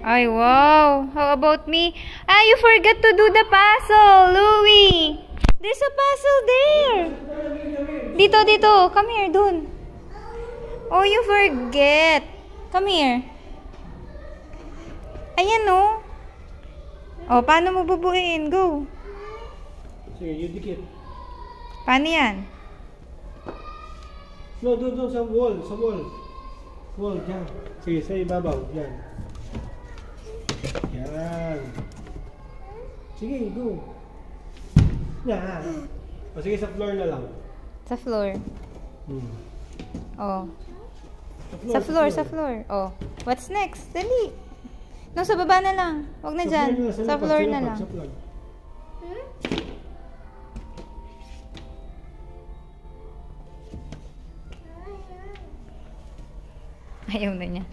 Ay, wow. How about me? Ah, you forgot to do the puzzle, Louie. There's a puzzle there. Dito. Come here, dun. Oh, you forget. Come here. Ayan, oh. Oh, paano mo bubuuin? Go. Sige, you dikit. Paano yan? No, doon sa wall. Sa wall. Wall, dyan. Sige, sa ibabaw. Yan. Yan. Sige, go. Yan. O sige, sa floor na lang. Sa floor. Oh. Sa Sa floor. Oh. What's next? Dali. No, sa baba na lang. Huwag na dyan. Sa floor na lang. Ayaw na niya.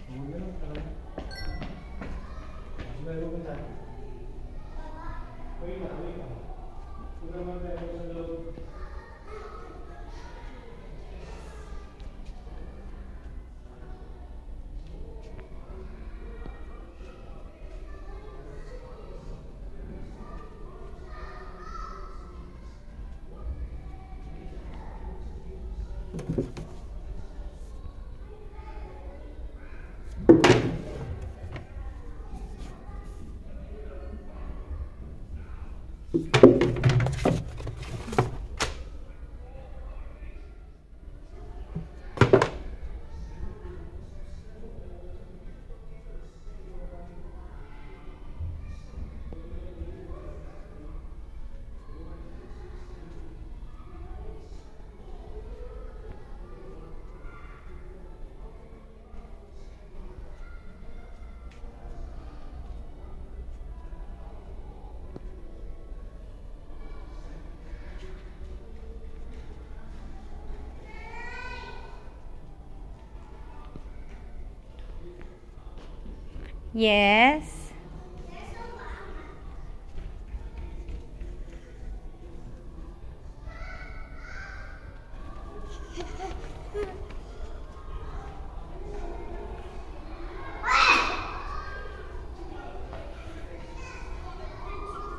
Yes.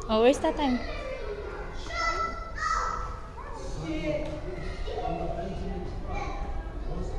Oh, where's that time?